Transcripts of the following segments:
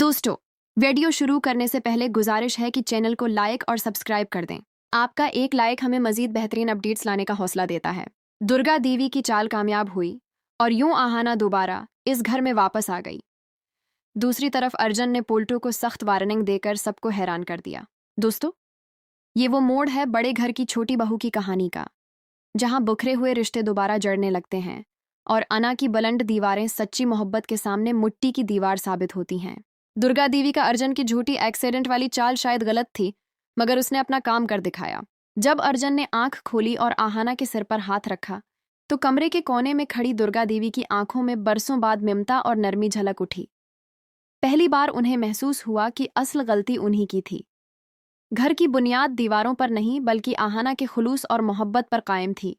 दोस्तों, वीडियो शुरू करने से पहले गुजारिश है कि चैनल को लाइक और सब्सक्राइब कर दें। आपका एक लाइक हमें मजीद बेहतरीन अपडेट्स लाने का हौसला देता है। दुर्गा देवी की चाल कामयाब हुई और यूं आहाना दोबारा इस घर में वापस आ गई। दूसरी तरफ अर्जुन ने पोल्टू को सख्त वार्निंग देकर सबको हैरान कर दिया। दोस्तों, ये वो मोड़ है बड़े घर की छोटी बहू की कहानी का, जहां बुखरे हुए रिश्ते दोबारा जड़ने लगते हैं और अना की बुलंद दीवारें सच्ची मोहब्बत के सामने मिट्टी की दीवार साबित होती हैं। दुर्गा देवी का अर्जुन की झूठी एक्सीडेंट वाली चाल शायद गलत थी, मगर उसने अपना काम कर दिखाया। जब अर्जुन ने आंख खोली और आहाना के सिर पर हाथ रखा तो कमरे के कोने में खड़ी दुर्गा देवी की आंखों में बरसों बाद ममता और नरमी झलक उठी। पहली बार उन्हें महसूस हुआ कि असल गलती उन्हीं की थी। घर की बुनियाद दीवारों पर नहीं बल्कि आहाना के खुलूस और मोहब्बत पर कायम थी,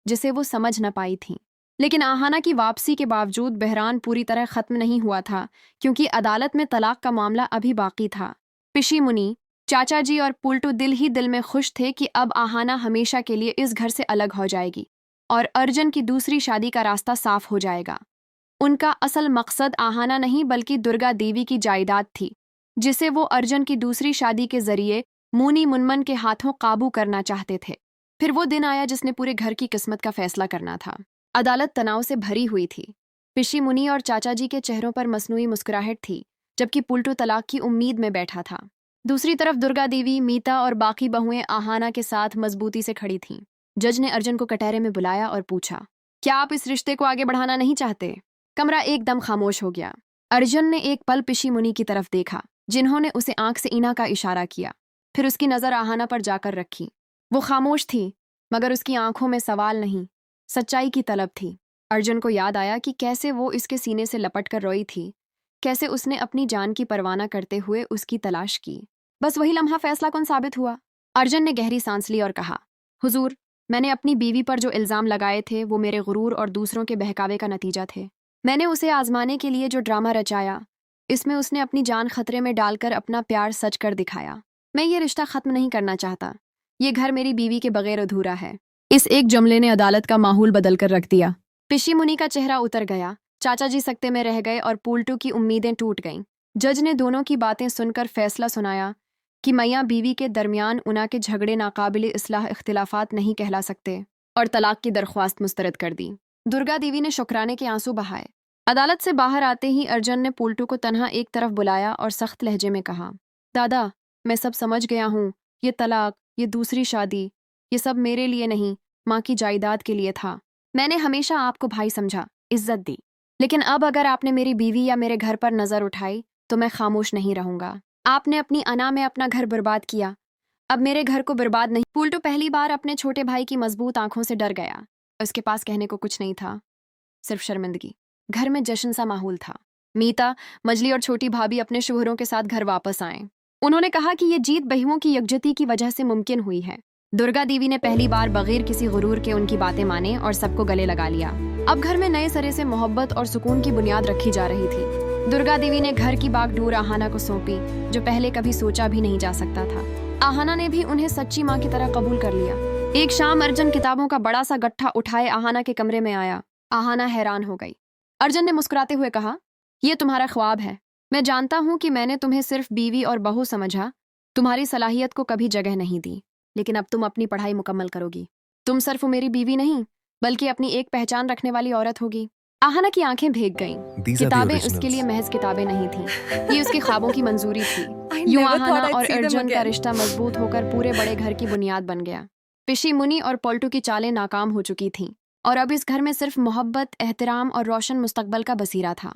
जिसे वो समझ न पाई थीं। लेकिन आहाना की वापसी के बावजूद बहरान पूरी तरह खत्म नहीं हुआ था, क्योंकि अदालत में तलाक का मामला अभी बाकी था। पिशी मुनी, चाचा जी और पुल्टू दिल ही दिल में खुश थे कि अब आहाना हमेशा के लिए इस घर से अलग हो जाएगी और अर्जुन की दूसरी शादी का रास्ता साफ हो जाएगा। उनका असल मकसद आहाना नहीं बल्कि दुर्गा देवी की जायदाद थी, जिसे वो अर्जुन की दूसरी शादी के जरिए मुनी मुनमन के हाथों काबू करना चाहते थे। फिर वो दिन आया जिसने पूरे घर की किस्मत का फैसला करना था। अदालत तनाव से भरी हुई थी। पिशी मुनी और चाचा जी के चेहरों पर मसनूई मुस्कुराहट थी, जबकि पुल्टू तलाक की उम्मीद में बैठा था। दूसरी तरफ दुर्गा देवी, मीता और बाकी बहुएं आहाना के साथ मजबूती से खड़ी थीं। जज ने अर्जुन को कटहरे में बुलाया और पूछा, क्या आप इस रिश्ते को आगे बढ़ाना नहीं चाहते? कमरा एकदम खामोश हो गया। अर्जुन ने एक पल पिशी मुनी की तरफ देखा, जिन्होंने उसे आंख से इना का इशारा किया। फिर उसकी नजर आहाना पर जाकर रखी। वो खामोश थी, मगर उसकी आंखों में सवाल नहीं, सच्चाई की तलब थी। अर्जुन को याद आया कि कैसे वो इसके सीने से लपट कर रोई थी, कैसे उसने अपनी जान की परवाह करते हुए उसकी तलाश की। बस वही लम्हा फैसला कुन साबित हुआ। अर्जुन ने गहरी सांस ली और कहा, हुजूर, मैंने अपनी बीवी पर जो इल्जाम लगाए थे वो मेरे गुरूर और दूसरों के बहकावे का नतीजा थे। मैंने उसे आजमाने के लिए जो ड्रामा रचाया, इसमें उसने अपनी जान खतरे में डालकर अपना प्यार सच कर दिखाया। मैं ये रिश्ता खत्म नहीं करना चाहता। ये घर मेरी बीवी के बगैर अधूरा है। इस एक जुमले ने अदालत का माहौल बदल कर रख दिया। पिशी मुनी का चेहरा उतर गया, चाचा जी सकते में रह गए और पुल्टू की उम्मीदें टूट गईं। जज ने दोनों की बातें सुनकर फैसला सुनाया कि मियां बीवी के दरमियान उना के झगड़े नाकाबिले इस्लाह इख्तिलाफात नहीं कहला सकते और तलाक की दरख्वास्त मुस्तरद कर दी। दुर्गा देवी ने शुक्राने के आंसू बहाए। अदालत से बाहर आते ही अर्जुन ने पुल्टू को तन्हा एक तरफ बुलाया और सख्त लहजे में कहा, दादा, मैं सब समझ गया हूँ। ये तलाक, ये दूसरी शादी, ये सब मेरे लिए नहीं, माँ की जायदाद के लिए था। मैंने हमेशा आपको भाई समझा, इज्जत दी, लेकिन अब अगर आपने मेरी बीवी या मेरे घर पर नजर उठाई तो मैं खामोश नहीं रहूंगा। आपने अपनी अना में अपना घर बर्बाद किया, अब मेरे घर को बर्बाद नहीं। पुल्टू पहली बार अपने छोटे भाई की मजबूत आंखों से डर गया। उसके पास कहने को कुछ नहीं था, सिर्फ शर्मिंदगी। घर में जश्न सा माहौल था। मीता, मजली और छोटी भाभी अपने शोहरों के साथ घर वापस आए। उन्होंने कहा कि ये जीत बहुओं की यकजहती की वजह से मुमकिन हुई है। दुर्गा देवी ने पहली बार बगैर किसी गुरूर के उनकी बातें माने और सबको गले लगा लिया। अब घर में नए सिरे से मोहब्बत और सुकून की बुनियाद रखी जा रही थी। दुर्गा देवी ने घर की बागडोर आहाना को सौंपी, जो पहले कभी सोचा भी नहीं जा सकता था। आहाना ने भी उन्हें सच्ची माँ की तरह कबूल कर लिया। एक शाम अर्जुन किताबों का बड़ा सा गट्ठा उठाए आहाना के कमरे में आया। आहाना हैरान हो गई। अर्जुन ने मुस्कुराते हुए कहा, यह तुम्हारा ख्वाब है। मैं जानता हूँ कि मैंने तुम्हें सिर्फ बीवी और बहू समझा, तुम्हारी सलाहियत को कभी जगह नहीं दी, लेकिन अब तुम अपनी पढ़ाई मुकम्मल करोगी। तुम सिर्फ मेरी बीवी नहीं, बल्कि अपनी एक पहचान रखने वाली औरत होगी। आहाना की आंखें भीग गईं। किताबें उसके लिए महज किताबें नहीं थीं, ये उसके ख्वाबों की मंजूरी थी। यूं आहाना और अर्जुन का रिश्ता मजबूत होकर पूरे बड़े घर की बुनियाद बन गया। पिशी मुनी और पोल्टू की चालें नाकाम हो चुकी थीं और अब इस घर में सिर्फ मोहब्बत, एहतराम और रोशन मुस्तकबल का बसीरा था।